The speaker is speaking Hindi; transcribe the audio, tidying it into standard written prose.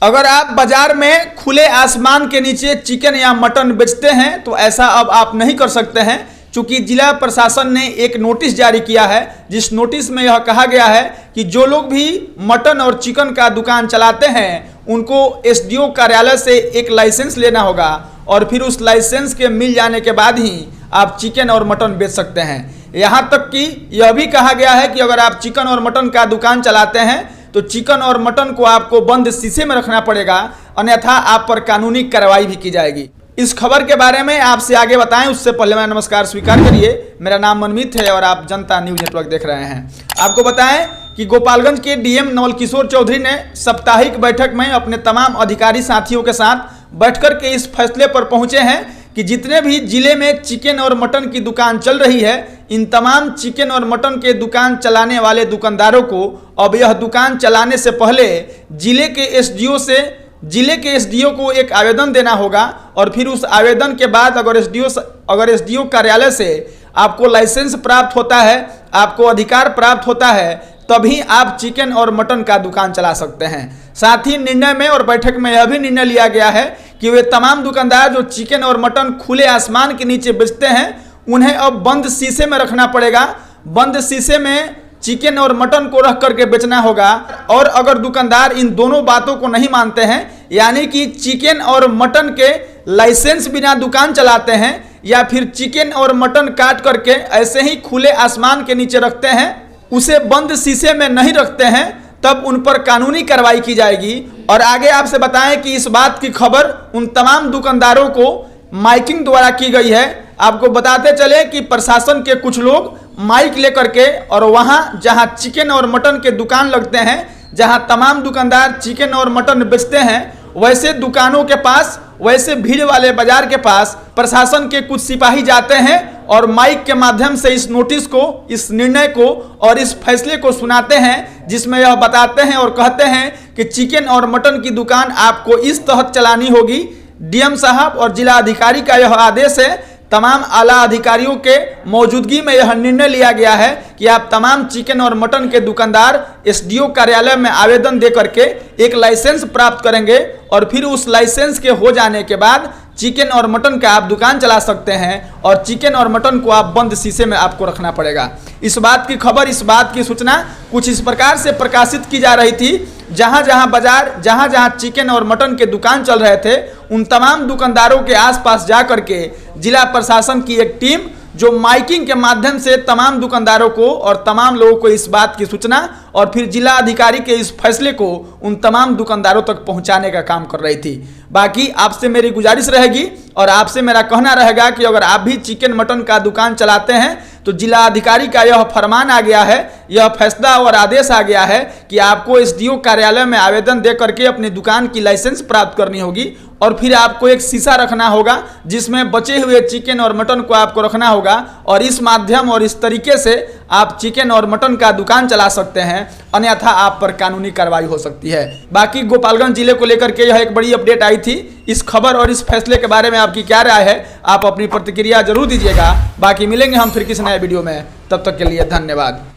अगर आप बाजार में खुले आसमान के नीचे चिकन या मटन बेचते हैं तो ऐसा अब आप नहीं कर सकते हैं, चूंकि जिला प्रशासन ने एक नोटिस जारी किया है, जिस नोटिस में यह कहा गया है कि जो लोग भी मटन और चिकन का दुकान चलाते हैं उनको एसडीओ कार्यालय से एक लाइसेंस लेना होगा और फिर उस लाइसेंस के मिल जाने के बाद ही आप चिकन और मटन बेच सकते हैं। यहाँ तक कि यह भी कहा गया है कि अगर आप चिकन और मटन का दुकान चलाते हैं तो चिकन और मटन को आपको बंद शीशे में रखना पड़ेगा, अन्यथा आप पर कानूनी कार्रवाई भी की जाएगी। इस खबर के बारे में आपसे आगे बताएं उससे पहले मैं नमस्कार स्वीकार करिए। मेरा नाम मनमीत है और आप जनता न्यूज नेटवर्क देख रहे हैं। आपको बताएं कि गोपालगंज के डीएम नवल किशोर चौधरी ने साप्ताहिक बैठक में अपने तमाम अधिकारी साथियों के साथ बैठकर के इस फैसले पर पहुंचे हैं कि जितने भी जिले में चिकन और मटन की दुकान चल रही है, इन तमाम चिकन और मटन के दुकान चलाने वाले दुकानदारों को अब यह दुकान चलाने से पहले जिले के एसडीओ को एक आवेदन देना होगा और फिर उस आवेदन के बाद अगर एसडीओ कार्यालय से आपको लाइसेंस प्राप्त होता है, आपको अधिकार प्राप्त होता है, तभी आप चिकन और मटन का दुकान चला सकते हैं। साथ ही निर्णय में और बैठक में यह भी निर्णय लिया गया है कि वे तमाम दुकानदार जो चिकन और मटन खुले आसमान के नीचे बेचते हैं उन्हें अब बंद शीशे में रखना पड़ेगा। बंद शीशे में चिकन और मटन को रख करके बेचना होगा। और अगर दुकानदार इन दोनों बातों को नहीं मानते हैं, यानी कि चिकन और मटन के लाइसेंस बिना दुकान चलाते हैं या फिर चिकन और मटन काट करके ऐसे ही खुले आसमान के नीचे रखते हैं, उसे बंद शीशे में नहीं रखते हैं, तब उन पर कानूनी कार्रवाई की जाएगी। और आगे आपसे बताएं कि इस बात की खबर उन तमाम दुकानदारों को माइकिंग द्वारा की गई है। आपको बताते चले कि प्रशासन के कुछ लोग माइक लेकर के और वहां जहां चिकन और मटन के दुकान लगते हैं, जहां तमाम दुकानदार चिकन और मटन बेचते हैं, वैसे दुकानों के पास, वैसे भीड़ वाले बाजार के पास प्रशासन के कुछ सिपाही जाते हैं और माइक के माध्यम से इस नोटिस को, इस निर्णय को और इस फैसले को सुनाते हैं, जिसमें यह बताते हैं और कहते हैं कि चिकन और मटन की दुकान आपको इस तहत चलानी होगी। डीएम साहब और जिला अधिकारी का यह आदेश है। तमाम आला अधिकारियों के मौजूदगी में यह निर्णय लिया गया है कि आप तमाम चिकन और मटन के दुकानदार एसडीओ कार्यालय में आवेदन दे करके एक लाइसेंस प्राप्त करेंगे और फिर उस लाइसेंस के हो जाने के बाद चिकन और मटन का आप दुकान चला सकते हैं और चिकन और मटन को आप बंद शीशे में आपको रखना पड़ेगा। इस बात की खबर, इस बात की सूचना कुछ इस प्रकार से प्रकाशित की जा रही थी, जहां जहां चिकन और मटन के दुकान चल रहे थे उन तमाम दुकानदारों के आसपास जा करके जिला प्रशासन की एक टीम जो माइकिंग के माध्यम से तमाम दुकानदारों को और तमाम लोगों को इस बात की सूचना और फिर जिला अधिकारी के इस फैसले को उन तमाम दुकानदारों तक पहुंचाने का काम कर रही थी। बाकी आपसे मेरी गुजारिश रहेगी और आपसे मेरा कहना रहेगा कि अगर आप भी चिकन मटन का दुकान चलाते हैं तो जिला अधिकारी का यह फरमान आ गया है, यह फैसला और आदेश आ गया है कि आपको एसडीओ कार्यालय में आवेदन दे करके अपनी दुकान की लाइसेंस प्राप्त करनी होगी और फिर आपको एक शीशा रखना होगा जिसमें बचे हुए चिकन और मटन को आपको रखना होगा और इस माध्यम और इस तरीके से आप चिकन और मटन का दुकान चला सकते हैं, अन्यथा आप पर कानूनी कार्रवाई हो सकती है। बाकी गोपालगंज जिले को लेकर के यह एक बड़ी अपडेट आई थी। इस खबर और इस फैसले के बारे में आपकी क्या राय है, आप अपनी प्रतिक्रिया जरूर दीजिएगा। बाकी मिलेंगे हम फिर किसी नए वीडियो में, तब तक के लिए धन्यवाद।